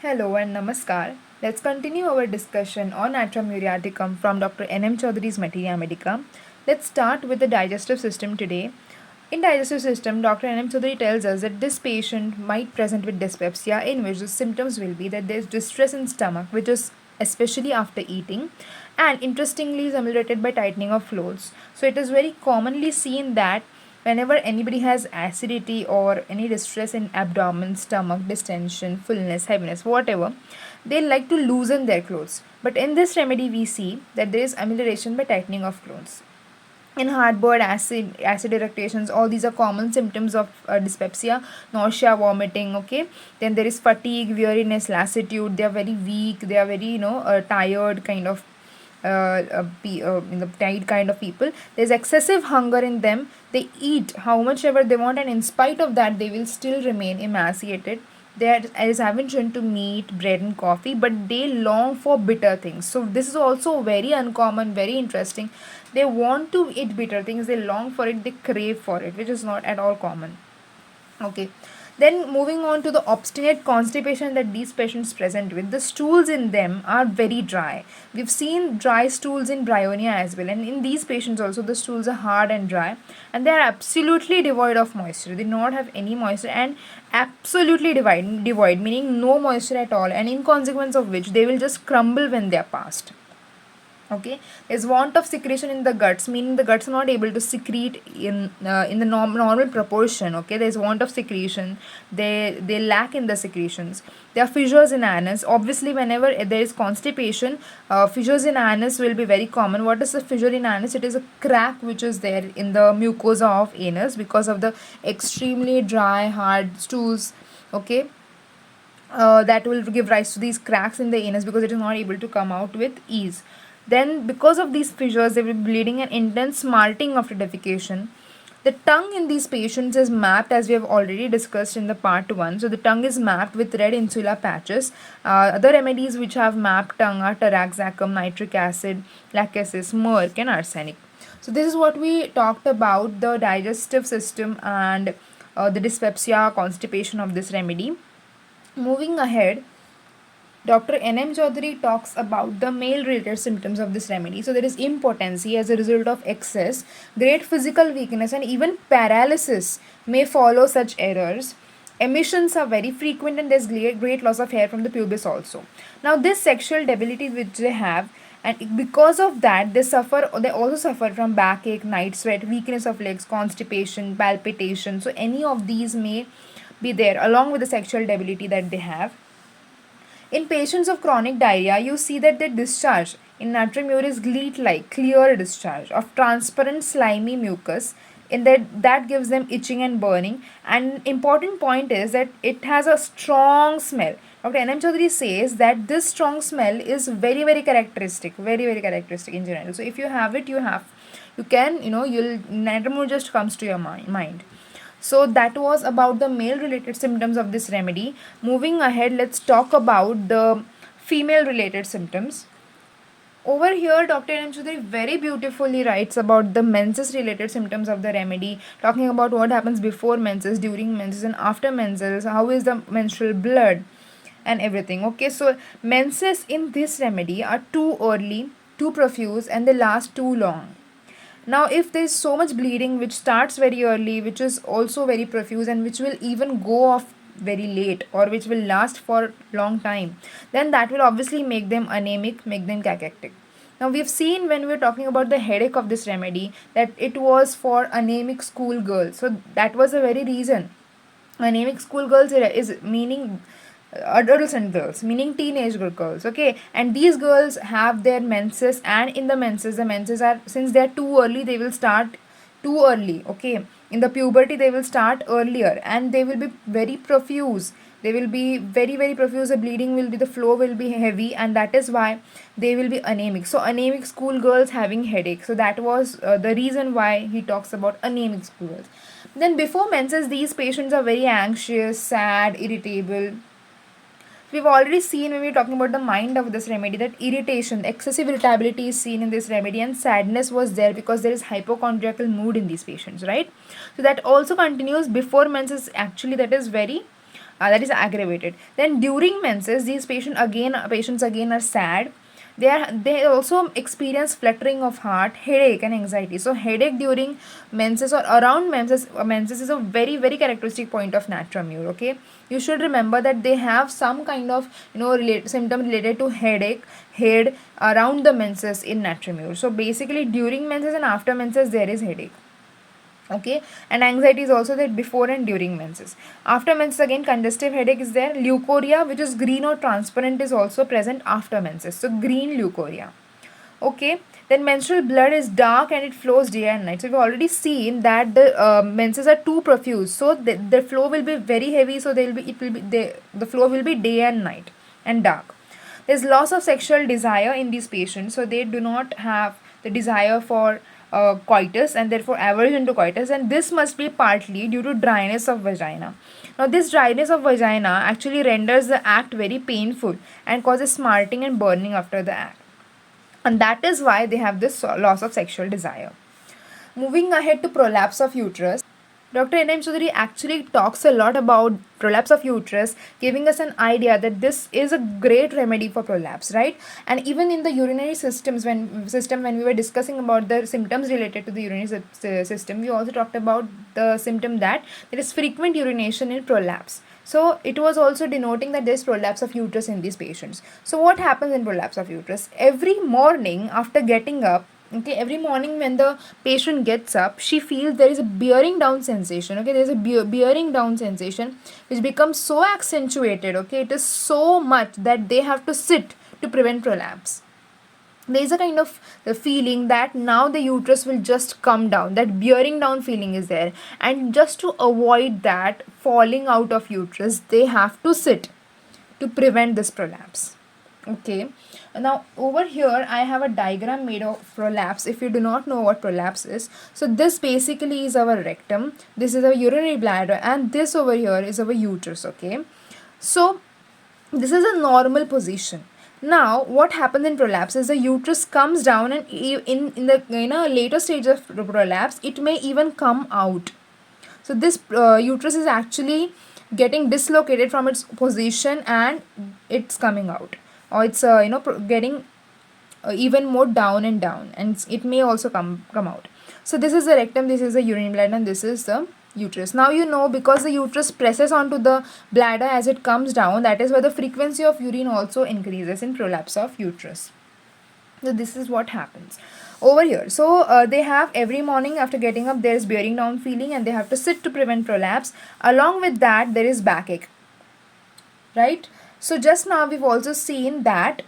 Hello and namaskar. Let's continue our discussion on Atra muriaticum from Dr. N.M. Chaudhary's Materia Medica. Let's start with the digestive system today. In digestive system, Dr. N.M. Chaudhary tells us that this patient might present with dyspepsia, in which the symptoms will be that there is distress in stomach, which is especially after eating, and interestingly is ameliorated by tightening of fluids. So it is very commonly seen that whenever anybody has acidity or any distress in abdomen, stomach, distension, fullness, heaviness, whatever, they like to loosen their clothes. But in this remedy, we see that there is amelioration by tightening of clothes. In heartburn, acid irritations, all these are common symptoms of dyspepsia. Nausea, vomiting. Okay, then there is fatigue, weariness, lassitude. They are very weak, they are very tired kind of in the tired kind of people. There's excessive hunger in them. They eat how much ever they want, and in spite of that they will still remain emaciated. There is aversion to meat, bread and coffee, but they long for bitter things. So this is also very uncommon, very interesting. They want to eat bitter things, they long for it, they crave for it, which is not at all common. Okay, then moving on to the obstinate constipation that these patients present with, the stools in them are very dry. We've seen dry stools in bryonia as well, and in these patients also the stools are hard and dry, and they are absolutely devoid of moisture. They do not have any moisture, and absolutely devoid meaning no moisture at all, and in consequence of which they will just crumble when they are passed. Okay, there's want of secretion in the guts, meaning the guts are not able to secrete in the normal proportion. Okay, there's want of secretion, they lack in the secretions. There are fissures in anus. Obviously whenever there is constipation, fissures in anus will be very common. What is a fissure in anus? It is a crack which is there in the mucosa of anus because of the extremely dry hard stools. Okay, that will give rise to these cracks in the anus because it is not able to come out with ease. Then, because of these fissures, they will be bleeding and intense smarting after defecation. The tongue in these patients is mapped, as we have already discussed in the part 1. So, the tongue is mapped with red insula patches. Other remedies which have mapped tongue are taraxacum, nitric acid, lachesis, murk, and arsenic. So, this is what we talked about the digestive system and the dyspepsia, constipation of this remedy. Moving ahead, Dr. N.M. Chaudhary talks about the male related symptoms of this remedy. So, there is impotency as a result of excess, great physical weakness, and even paralysis may follow such errors. Emissions are very frequent, and there's great loss of hair from the pubis also. Now, this sexual debility which they have, and because of that, they also suffer from backache, night sweat, weakness of legs, constipation, palpitation. So, any of these may be there along with the sexual debility that they have. In patients of chronic diarrhea, you see that the discharge in natriuria is gleat-like, clear discharge of transparent slimy mucus. In that gives them itching and burning. And important point is that it has a strong smell. Dr. N.M. Chaudhary says that this strong smell is very very characteristic, very characteristic in general. So if you have it, you can you'll natriuria just comes to your mind. So that was about the male related symptoms of this remedy. Moving ahead, let's talk about the female related symptoms. Over here, Dr. N. Chaudhary very beautifully writes about the menses related symptoms of the remedy, talking about what happens before menses, during menses, and after menses, how is the menstrual blood, and everything. Okay, so menses in this remedy are too early, too profuse, and they last too long. Now, if there is so much bleeding which starts very early, which is also very profuse, and which will even go off very late or which will last for long time, then that will obviously make them anemic, make them cachectic. Now, we've seen when we were talking about the headache of this remedy that it was for anemic school girls. So that was the very reason. Anemic school girls is meaning adolescent girls, meaning teenage girls. Okay, and these girls have their menses, and in the menses are, since they are too early, they will start too early. Okay, in the puberty they will start earlier, and they will be very profuse. They will be very profuse. The bleeding will be, the flow will be heavy, and that is why they will be anemic. So anemic school girls having headache. So that was the reason why he talks about anemic school girls. Then before menses, these patients are very anxious, sad, irritable. We've already seen when we were talking about the mind of this remedy that irritation, excessive irritability is seen in this remedy, and sadness was there because there is hypochondriacal mood in these patients, right? So that also continues before menses. Actually, that is very that is aggravated. Then during menses, these patients again are sad. They also experience fluttering of heart, headache, and anxiety. So headache during menses or around menses is a very very characteristic point of natramure. Okay, you should remember that they have some kind of symptom related to headache, head around the menses in natramure. So basically during menses and after menses there is headache. Okay, and anxiety is also there before and during menses. After menses again congestive headache is there. Leukorrhea, which is green or transparent, is also present after menses. So green leukorrhea. Okay, then menstrual blood is dark and it flows day and night. So we've already seen that the menses are too profuse, so the flow will be very heavy. So the flow will be day and night and dark. There's loss of sexual desire in these patients, so they do not have the desire for coitus and therefore aversion to coitus, and this must be partly due to dryness of vagina. Now this dryness of vagina actually renders the act very painful and causes smarting and burning after the act, and that is why they have this loss of sexual desire. Moving ahead to prolapse of uterus, Dr. N.M. Chaudhary actually talks a lot about prolapse of uterus, giving us an idea that this is a great remedy for prolapse, right? And even in the urinary when we were discussing about the symptoms related to the urinary system, we also talked about the symptom that there is frequent urination in prolapse. So it was also denoting that there is prolapse of uterus in these patients. So what happens in prolapse of uterus? Every morning after getting up, okay, every morning when the patient gets up, she feels there is a bearing down sensation. Okay, there is a bearing down sensation which becomes so accentuated. Okay, it is so much that they have to sit to prevent prolapse. There is a kind of the feeling that now the uterus will just come down. That bearing down feeling is there, and just to avoid that falling out of uterus, they have to sit to prevent this prolapse. Okay, now over here I have a diagram made of prolapse. If you do not know what prolapse is, so this basically is our rectum, this is our urinary bladder, and this over here is our uterus. Okay, so this is a normal position. Now what happens in prolapse is the uterus comes down, and in the later stage of prolapse it may even come out. So this uterus is actually getting dislocated from its position and it's coming out, or it's getting even more down and down, and it may also come out. So this is the rectum, this is the urinary bladder, and this is the uterus. Now because the uterus presses onto the bladder as it comes down, that is why the frequency of urine also increases in prolapse of uterus. So this is what happens over here. So they have every morning after getting up there is bearing down feeling, and they have to sit to prevent prolapse. Along with that there is backache, right? So just now we've also seen that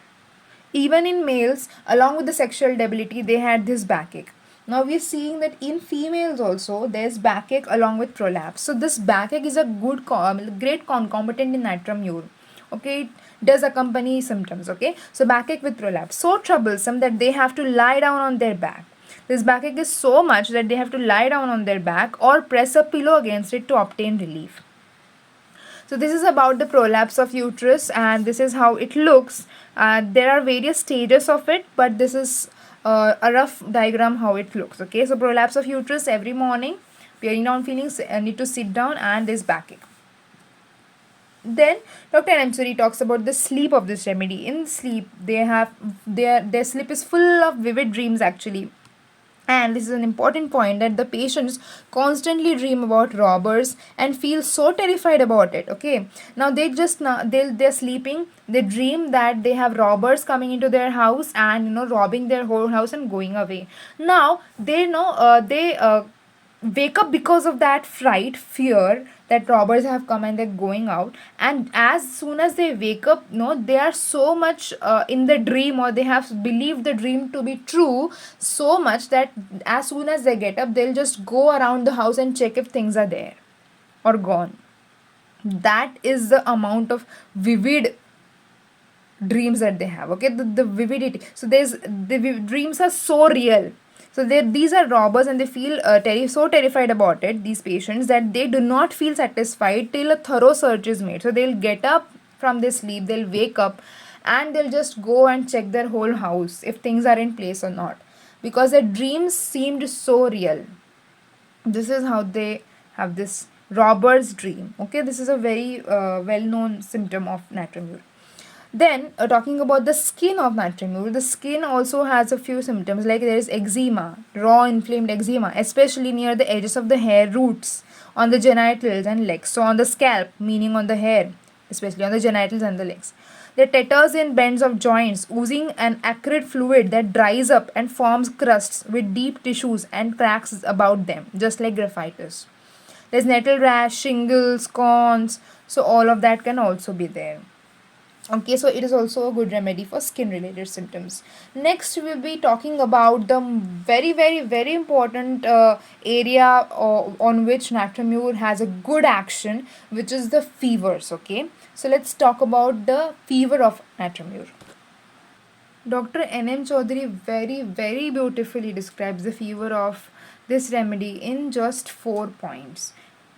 even in males, along with the sexual debility, they had this backache. Now we're seeing that in females also there's backache along with prolapse. So this backache is a great concomitant in natramure. Okay, it does accompany symptoms. Okay, so backache with prolapse, so troublesome that they have to lie down on their back. This backache is so much that they have to lie down on their back or press a pillow against it to obtain relief. So this is about the prolapse of uterus, and this is how it looks. There are various stages of it, but this is a rough diagram how it looks. Okay, so prolapse of uterus every morning, bearing down feelings, need to sit down, and this backache. Then Dr. N.M. Chaudhary talks about the sleep of this remedy. In sleep, their sleep is full of vivid dreams actually. And this is an important point, that the patients constantly dream about robbers and feel so terrified about it. Okay, now they're sleeping, they dream that they have robbers coming into their house and robbing their whole house and going away. Now they wake up because of that fear that robbers have come and they're going out, and as soon as they wake up, they are so much in the dream, or they have believed the dream to be true so much that as soon as they get up, they'll just go around the house and check if things are there or gone. That is the amount of vivid dreams that they have. Okay, the vividity, so the dreams are so real. So these are robbers, and they feel so terrified about it, these patients, that they do not feel satisfied till a thorough search is made. So they'll get up from their sleep, they'll wake up, and they'll just go and check their whole house if things are in place or not, because their dreams seemed so real. This is how they have this robber's dream. Okay, this is a very well-known symptom of natrium ure. Then, talking about the skin of natrium ure, the skin also has a few symptoms, like there is eczema, raw inflamed eczema, especially near the edges of the hair roots, on the genitals and legs. So, on the scalp, meaning on the hair, especially on the genitals and the legs. There tears in bends of joints, oozing an acrid fluid that dries up and forms crusts with deep tissues and cracks about them, just like graphitis. There's nettle rash, shingles, corns, so all of that can also be there. Okay, so it is also a good remedy for skin related symptoms. Next we'll be talking about the very important area on which natrium ure has a good action, which is the fevers. Okay, so let's talk about the fever of natrium ure. Dr. N.M. Chaudhary very beautifully describes the fever of this remedy in just 4 points.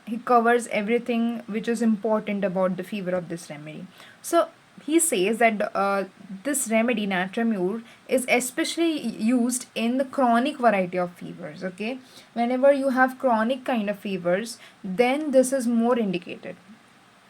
He covers everything which is important about the fever of this remedy. So he says that this remedy, natrium ure, is especially used in the chronic variety of fevers. Okay, whenever you have chronic kind of fevers, then this is more indicated.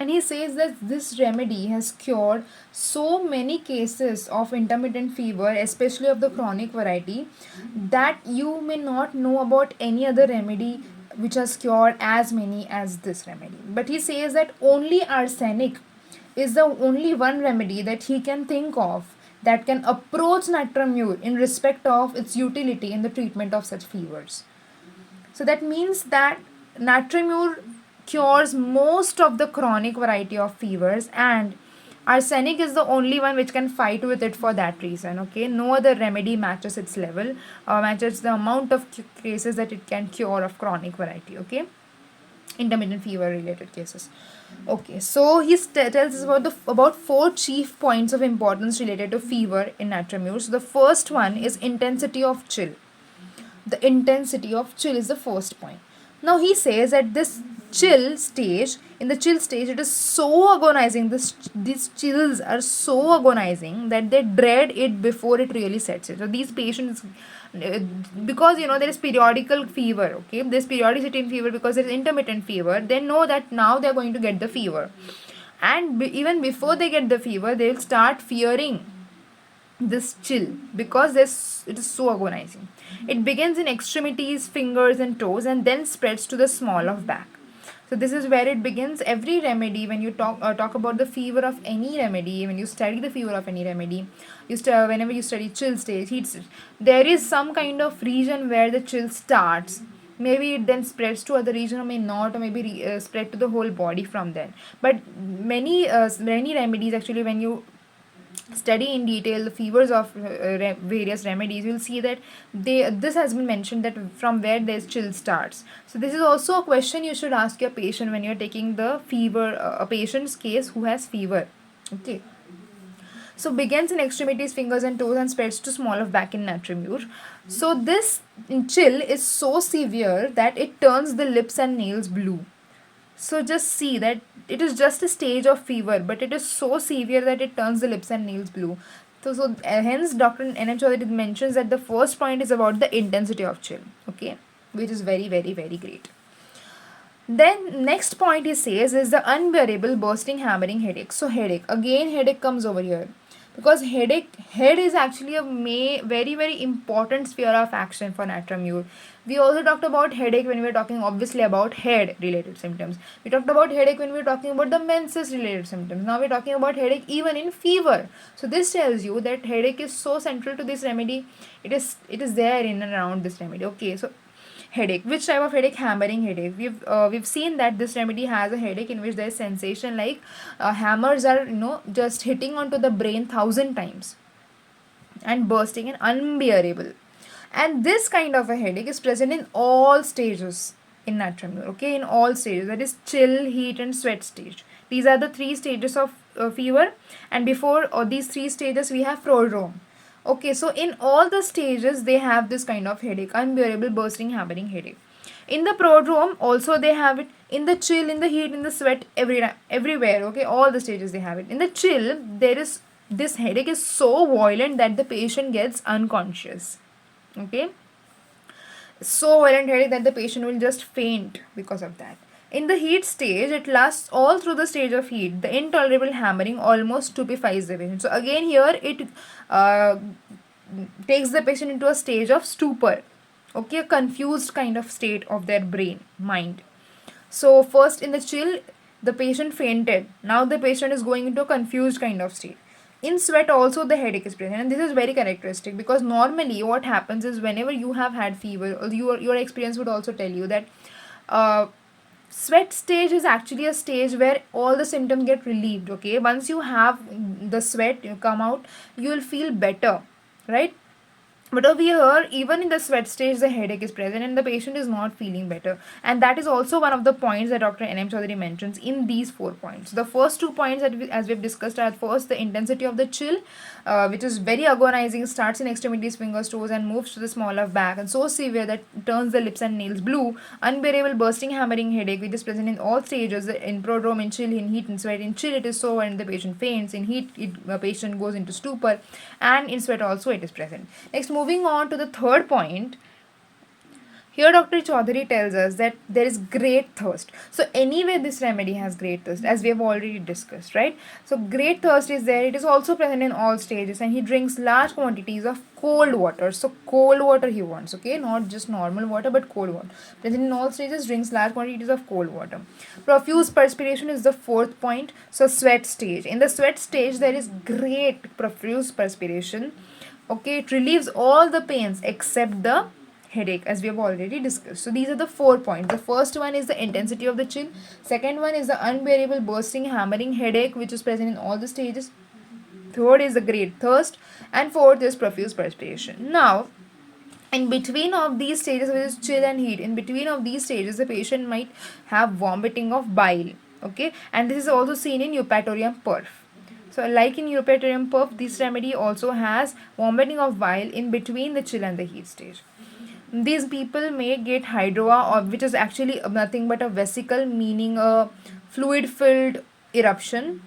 And he says that this remedy has cured so many cases of intermittent fever, especially of the chronic variety, that you may not know about any other remedy which has cured as many as this remedy. But he says that only arsenic is the only one remedy that he can think of that can approach natrium ure in respect of its utility in the treatment of such fevers. So that means that natrium ure cures most of the chronic variety of fevers, and arsenic is the only one which can fight with it for that reason. Okay, no other remedy matches its level, matches the amount of cases that it can cure of chronic variety. Okay, intermittent fever related cases. Okay, so he tells us about 4 chief points of importance related to fever in natrium ure. So the first one is intensity of chill. The intensity of chill is the first point. Now he says that this chill stage, in the chill stage, it is so agonizing. These chills are so agonizing that they dread it before it really sets in. So these patients, because there is periodical fever, okay, there's periodicity in fever because there is intermittent fever, they know that now they're going to get the fever, and even before they get the fever, they'll start fearing this chill because it is so agonizing. It begins in extremities, fingers and toes, and then spreads to the small of back. So this is where it begins. Every remedy, when you talk about the fever of any remedy, when you study the fever of any remedy, whenever you study chill stage, heat stage, there is some kind of region where the chill starts. Maybe it then spreads to other region, or may not, or maybe spread to the whole body from there. But many remedies, actually, when you study in detail the fevers of various remedies, you'll see that this has been mentioned that from where this chill starts. So this is also a question you should ask your patient when you're taking the fever, a patient's case who has fever. Okay, so begins in extremities, fingers and toes, and spreads to small of back in natrium ure. So this chill is so severe that it turns the lips and nails blue. So just see that it is just a stage of fever, but it is so severe that it turns the lips and nails blue. So hence Dr. N.M. Chaudhary mentions that the first point is about the intensity of chill, okay, which is very great. Then next point he says is the unbearable bursting hammering headache. So headache comes over here, because head is actually a very important sphere of action for natrium ure. We also talked about headache when we were talking obviously about head related symptoms. We talked about headache when we were talking about the menses related symptoms. Now we're talking about headache even in fever. So this tells you that headache is so central to this remedy. It is there in and around this remedy. Okay, so headache. Which type of headache? Hammering headache. We've seen that this remedy has a headache in which there is sensation like hammers are just hitting onto the brain 1,000 times and bursting and unbearable. And this kind of a headache is present in all stages in natrium ure. Okay, in all stages, that is chill, heat and sweat stage. These are the 3 stages of fever, and before these 3 stages we have prodrome. Okay, so in all the stages they have this kind of headache, unbearable, bursting, hammering headache. In the prodrome also they have it. In the chill, in the heat, in the sweat, everywhere. Okay, all the stages they have it. In the chill, this headache is so violent that the patient gets unconscious. Okay, so violent headache that the patient will just faint because of that. In the heat stage, it lasts all through the stage of heat. The intolerable hammering almost stupefies the patient. So again here it uh, takes the patient into a stage of stupor, okay, a confused kind of state of their brain, mind. So first in the chill, the patient fainted. Now the patient is going into a confused kind of state. In sweat also the headache is present, and this is very characteristic because normally what happens is whenever you have had fever, or your experience would also tell you that uh, sweat stage is actually a stage where all the symptoms get relieved. Okay, once you have the sweat come out, you will feel better, right? But over here, even in the sweat stage, the headache is present and the patient is not feeling better. And that is also one of the points that Dr. N.M. Chaudhary mentions in these 4 points. The first 2 points that as we've discussed are first the intensity of the chill, which is very agonizing, starts in extremities, fingers, toes, and moves to the small of back, and so severe that turns the lips and nails blue. Unbearable, bursting, hammering headache, which is present in all stages, in prodrome, in chill, in heat, in sweat. In chill, it is so when the patient faints. In heat, the patient goes into stupor, and in sweat also it is present. Next, moving on to the third point, here Dr. Chaudhary tells us that there is great thirst. So anyway, this remedy has great thirst, as we have already discussed, right? So great thirst is there. It is also present in all stages, and he drinks large quantities of cold water. So cold water he wants, okay, not just normal water but cold water. Present in all stages, drinks large quantities of cold water. Profuse perspiration is the fourth point. So sweat stage. In the sweat stage, there is great profuse perspiration. Okay, it relieves all the pains except the headache, as we have already discussed. So these are the 4 points. The first one is the intensity of the chill. Second one is the unbearable bursting hammering headache, which is present in all the stages. Third is the great thirst, and fourth is profuse perspiration. Now, in between of these stages, which is chill and heat, in between of these stages, the patient might have vomiting of bile. Okay, and this is also seen in Eupatorium perf. So like in Eupatorium perf, this remedy also has vomiting of bile in between the chill and the heat stage. These people may get hydroa, or which is actually nothing but a vesicle, meaning a fluid filled eruption,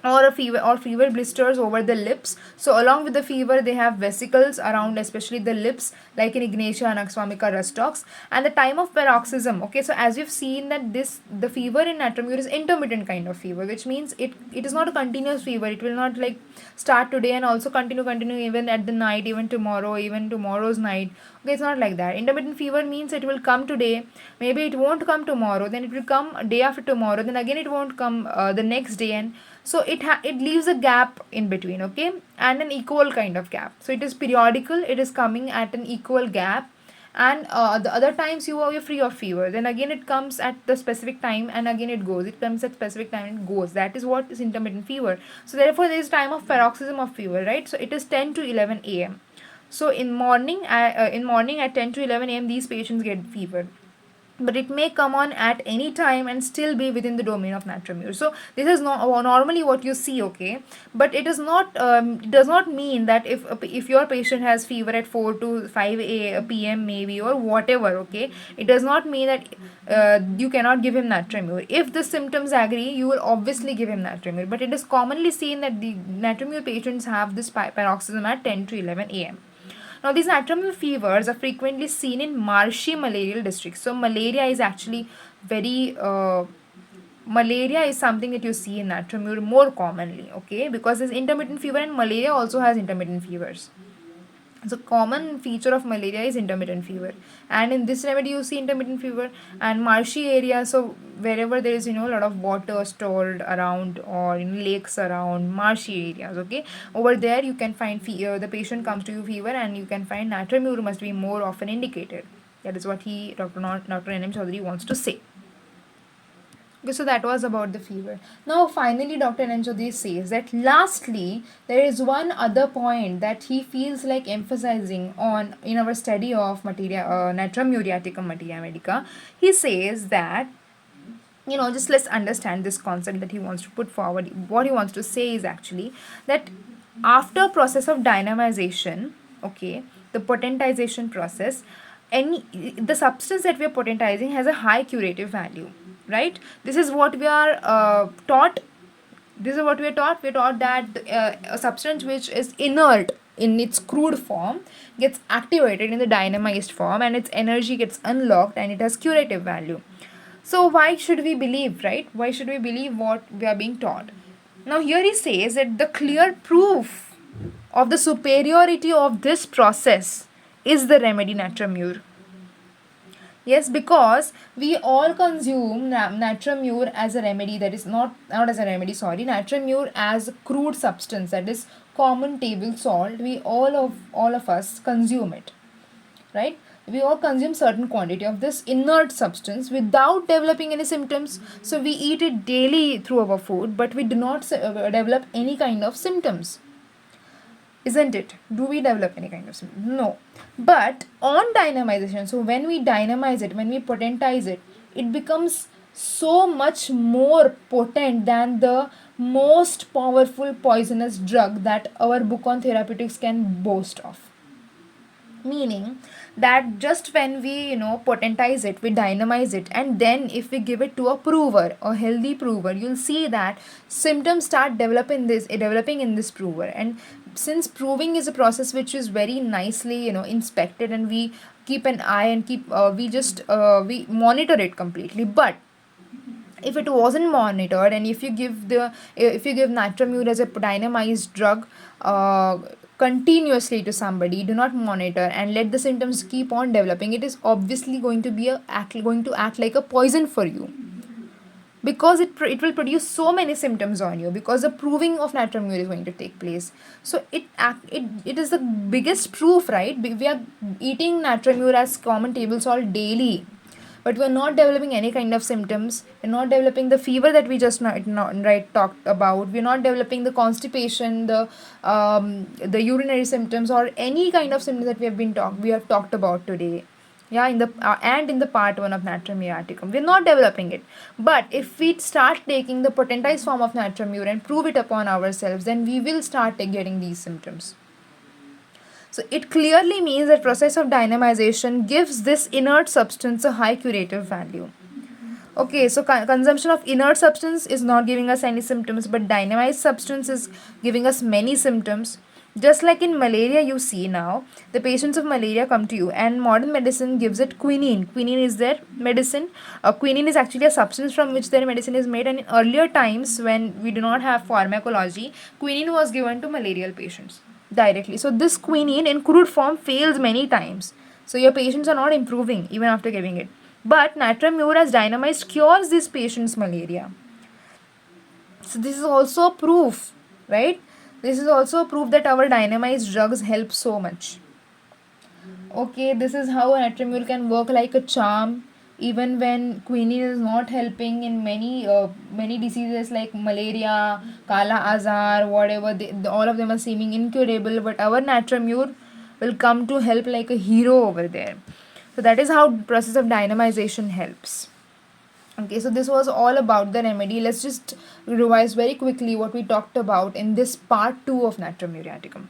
or a fever or fever blisters over the lips. So along with the fever, they have vesicles around especially the lips, like in Ignatia, anaxomica, rustox. And the time of paroxysm, okay, so as you've seen that the fever in natriuretic is intermittent kind of fever, which means it is not a continuous fever. It will not like start today and also continue even at the night, even tomorrow, even tomorrow's night. Okay, it's not like that. Intermittent fever means it will come today, maybe it won't come tomorrow, then it will come a day after tomorrow, then again it won't come the next day, and so it leaves a gap in between, okay, and an equal kind of gap. So it is periodical, it is coming at an equal gap, and the other times you're free of fever, then again it comes at the specific time and again it goes, it comes at specific time and it goes. That is what is intermittent fever. So therefore there is time of paroxysm of fever, right? So it is 10 to 11 a.m. So in morning at 10 to 11 a.m. these patients get fever, but it may come on at any time and still be within the domain of natriumure. So this is not normally what you see, okay, but it is not it does not mean that if your patient has fever at 4 to 5 p.m. maybe or whatever, okay, it does not mean that you cannot give him natriumure. If the symptoms agree, you will obviously give him natriumure, but it is commonly seen that the natriumure patients have this paroxysm at 10 to 11 a.m. Now, these natriumure fevers are frequently seen in marshy malarial districts. So, malaria is actually very malaria is something that you see in natriumure more commonly, okay, because there's intermittent fever and malaria also has intermittent fevers. So common feature of malaria is intermittent fever, and in this remedy you see intermittent fever and marshy areas. So wherever there is a lot of water stored around, or lakes around marshy areas, okay, over there you can find fever. The patient comes to you fever, and you can find natriumure must be more often indicated. That is what Dr. N.M. Chaudhary wants to say. Okay, so that was about the fever. Now, finally, Dr. Nanjodi says that lastly, there is one other point that he feels like emphasizing on in our study of Natrum muriaticum materia medica. He says that, just let's understand this concept that he wants to put forward. What he wants to say is actually that after process of dynamization, okay, the potentization process, the substance that we are potentizing has a high curative value, right? This is what we are taught. This is what we are taught. We are taught that a substance which is inert in its crude form gets activated in the dynamized form, and its energy gets unlocked, and it has curative value. So why should we believe, right? Why should we believe what we are being taught? Now here he says that the clear proof of the superiority of this process is the remedy Natramur. Yes, because we all consume Natramur as a remedy, that is not as a remedy, sorry, Natramur as a crude substance, that is common table salt. We all of us consume it, right? We all consume certain quantity of this inert substance without developing any symptoms. So we eat it daily through our food, but we do not develop any kind of symptoms, isn't it? Do we develop any kind of symptoms? No. But on dynamization, so when we dynamize it, when we potentize it, it becomes so much more potent than the most powerful poisonous drug that our book on therapeutics can boast of. Meaning that just when we potentize it, we dynamize it, and then if we give it to a prover, a healthy prover, you'll see that symptoms start developing in this prover. And since proving is a process which is very nicely inspected, and we keep an eye and keep we monitor it completely. But if it wasn't monitored, and if you give Natramur as a dynamized drug continuously to somebody, do not monitor and let the symptoms keep on developing, it is obviously going to going to act like a poison for you, because it will produce so many symptoms on you, because the proving of Natramur is going to take place. So it is the biggest proof, right? We are eating Natramur as common table salt daily, but we're not developing any kind of symptoms. We're not developing the fever that we just talked about. We're not developing the constipation, the urinary symptoms, or any kind of symptoms that we have talked about today. Yeah, in the part 1 of Natrum muriaticum, we're not developing it. But if we start taking the potentized form of Natramur and prove it upon ourselves, then we will start getting these symptoms. So it clearly means that process of dynamization gives this inert substance a high curative value. Okay, so consumption of inert substance is not giving us any symptoms, but dynamized substance is giving us many symptoms. Just like in malaria, you see now, the patients of malaria come to you, and modern medicine gives it quinine. Quinine is their medicine. Quinine is actually a substance from which their medicine is made, and in earlier times, when we do not have pharmacology, quinine was given to malarial patients directly. So this quinine in crude form fails many times. So your patients are not improving even after giving it. But Natramur as dynamized cures these patients' malaria. So this is also a proof, right? This is also a proof that our dynamized drugs help so much. Okay, this is how Natramur can work like a charm, even when quinine is not helping in many diseases like malaria, kala azar, whatever. All of them are seeming incurable, but our Natramur will come to help like a hero over there. So that is how process of dynamization helps. Okay, so this was all about the remedy. Let's just revise very quickly what we talked about in this part 2 of Natrum muriaticum.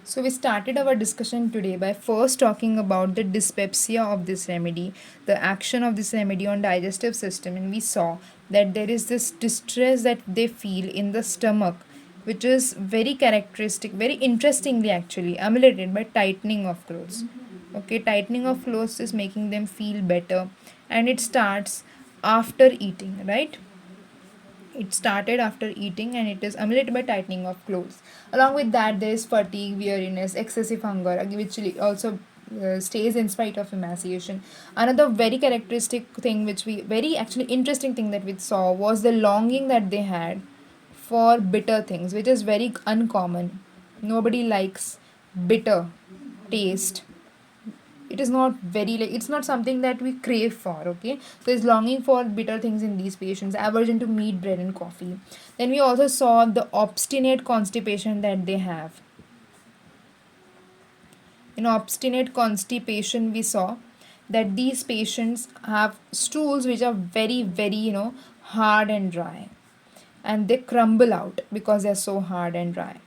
So we started our discussion today by first talking about the dyspepsia of this remedy, the action of this remedy on digestive system, and we saw that there is this distress that they feel in the stomach, which is very characteristic, very interestingly actually ameliorated by tightening of clothes. Okay, tightening of clothes is making them feel better, and it starts after eating, right? It started after eating, and it is ameliorated by tightening of clothes. Along with that, there is fatigue, weariness, excessive hunger, which also stays in spite of emaciation. Another very characteristic thing, very actually interesting thing that we saw, was the longing that they had for bitter things, which is very uncommon. Nobody likes bitter taste. It is not very it's not something that we crave for. Okay, so it's longing for bitter things in these patients, aversion to meat, bread and coffee. Then we also saw the obstinate constipation that they have. In obstinate constipation, we saw that these patients have stools which are very hard and dry, and they crumble out because they're so hard and dry.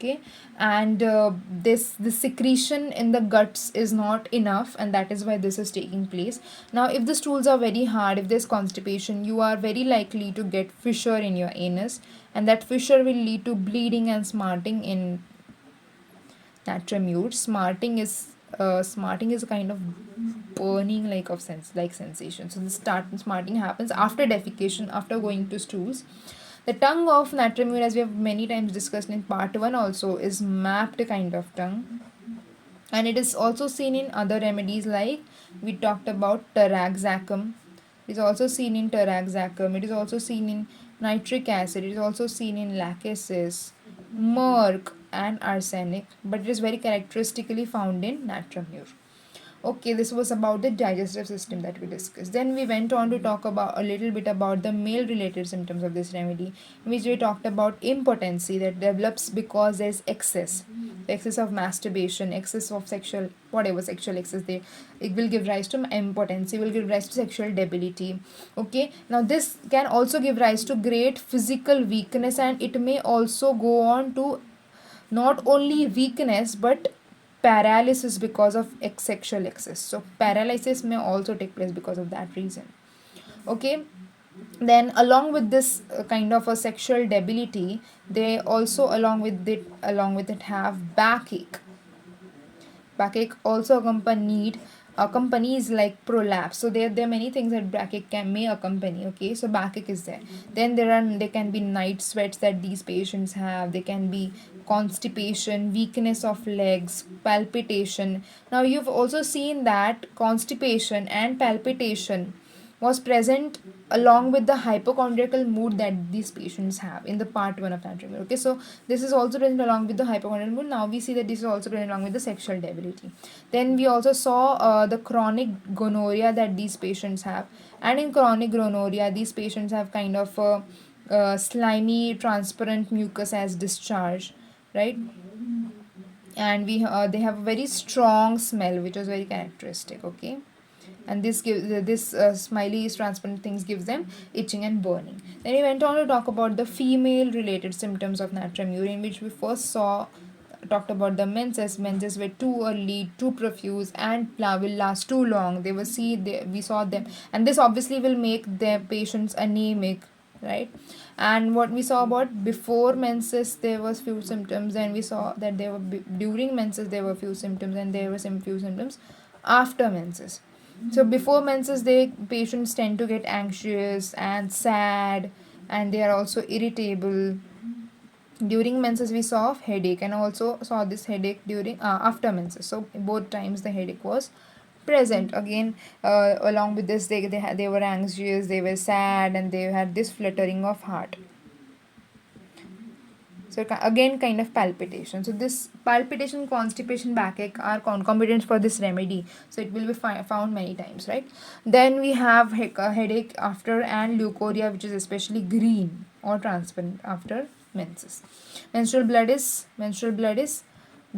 Okay, and the secretion in the guts is not enough, and that is why this is taking place. Now if the stools are very hard, if there's constipation, you are very likely to get fissure in your anus, and that fissure will lead to bleeding and smarting in Natramur. Smarting is smarting is a kind of burning like of sensation. So the smarting happens after defecation, after going to stools. The tongue of natrium urine, as we have many times discussed in part 1 also, is mapped kind of tongue, and it is also seen in other remedies, like we talked about taraxacum. It is also seen in taraxacum. It is also seen in nitric acid. It is also seen in lachesis, murk, and arsenic, but it is very characteristically found in natrium urine. Okay, this was about the digestive system that we discussed. Then we went on to talk about a little bit about the male related symptoms of this remedy, in which we talked about impotency that develops because there is excess of masturbation, excess of sexual, whatever sexual excess, they it will give rise to impotency, will give rise to sexual debility. Okay, now this can also give rise to great physical weakness, and it may also go on to not only weakness but paralysis because of sexual excess. So paralysis may also take place because of that reason. Okay, then along with this kind of a sexual debility, they also along with it have backache. Backache also accompanies like prolapse. So there are many things that backache may accompany. Okay, so backache is there. Then there can be night sweats that these patients have. There can be constipation, weakness of legs, palpitation. Now you've also seen that constipation and palpitation was present along with the hypochondriacal mood that these patients have in the part 1 of natrium. Okay, so this is also present along with the hypochondriacal mood. Now we see that this is also present along with the sexual debility. Then we also saw the chronic gonorrhea that these patients have, and in chronic gonorrhea these patients have kind of slimy transparent mucus as discharge, right? And they have a very strong smell which is very characteristic. Okay, and this smiley transparent things gives them itching and burning. Then we went on to talk about the female related symptoms of natrium urine, which we first saw talked about the menses. Menses were too early, too profuse, and will last too long. We saw them, and this obviously will make their patients anemic, right? And what we saw about before menses, there was few symptoms, and we saw that there were during menses there were few symptoms, and there were some few symptoms after menses. So before menses, patients tend to get anxious and sad, and they are also irritable. During menses, we saw headache, and also saw this headache during after menses. So both times the headache was present. Again, along with this, they were anxious, they were sad, and they had this fluttering of heart. So again, kind of palpitation. So this palpitation, constipation, backache are concomitant for this remedy. So it will be found many times, right? Then we have headache after, and leukorrhea, which is especially green or transparent after menses. Menstrual blood is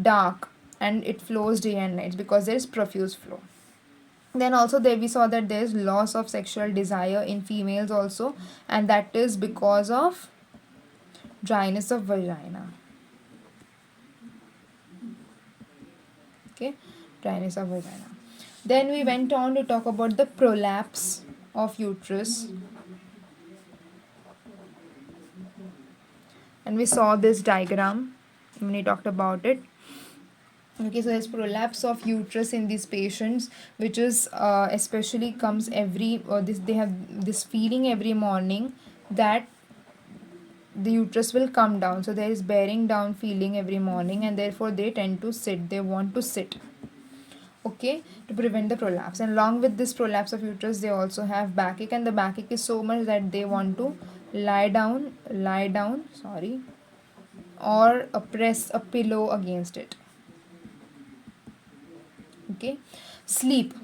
dark, and it flows day and night because there is profuse flow. Then also there we saw that there is loss of sexual desire in females also, and that is because of dryness of vagina. Okay, dryness of vagina. Then we went on to talk about the prolapse of uterus, and we saw this diagram when we talked about it. Okay, so there's prolapse of uterus in these patients, which is especially comes they have this feeling every morning that the uterus will come down. So there is bearing down feeling every morning, and therefore they tend to sit. They want to sit. Okay, to prevent the prolapse. And along with this prolapse of uterus, they also have backache, and the backache is so much that they want to lie down, or press a pillow against it. Okay, sleep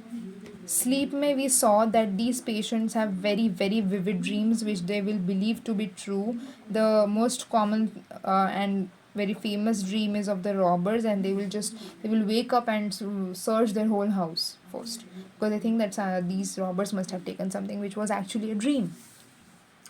may we saw that these patients have very very vivid dreams which they will believe to be true. The most common and very famous dream is of the robbers, and they will wake up and search their whole house first, because they think that these robbers must have taken something which was actually a dream.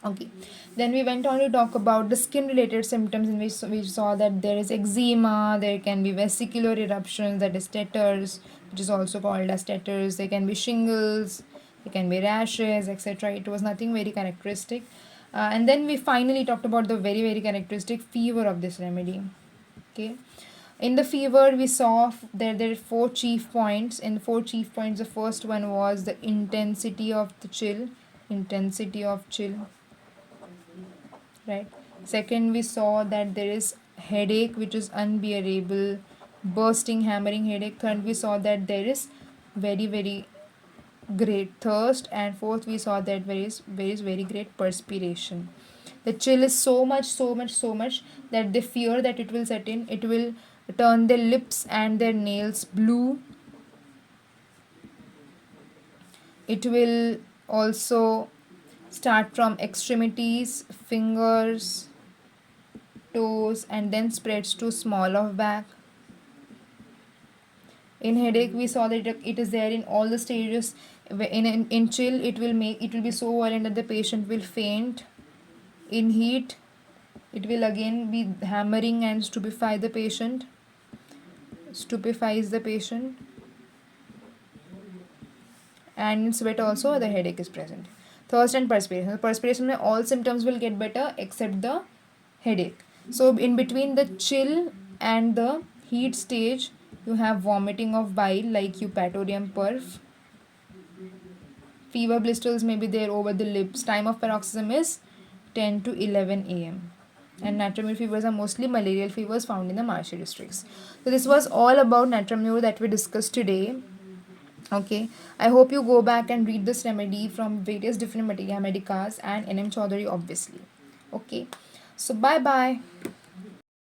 Okay, then we went on to talk about the skin related symptoms, in which we saw that there is eczema, there can be vesicular eruptions, that is tetters, which is also called as tetters, there can be shingles, there can be rashes, etc. It was nothing very characteristic. And then we finally talked about the very very characteristic fever of this remedy. Okay, In the fever, we saw there are four chief points. In the four chief points, the first one was the intensity of the chill. Intensity of chill, right? Second, we saw that there is headache which is unbearable, bursting, hammering headache. Third, we saw that there is very great thirst, and fourth, we saw that there is very great perspiration. The chill is so much that they fear that it will set in. It will turn their lips and their nails blue. It will also start from extremities, fingers, toes, and then spreads to small of back. In headache, we saw that it is there in all the stages. In chill, it will be so violent that the patient will faint. In heat, it will again be hammering and stupefies the patient. And in sweat also the headache is present. Thirst and perspiration. The perspiration, all symptoms will get better except the headache. So in between the chill and the heat stage, you have vomiting of bile like eupatorium perf. Fever blisters may be there over the lips. Time of paroxysm is 10 to 11 am. And natramur fevers are mostly malarial fevers found in the marshy districts. So this was all about natramur that we discussed today. Okay, I hope you go back and read this remedy from various different materia medicas and NM Chaudhary, obviously. Okay, so bye bye.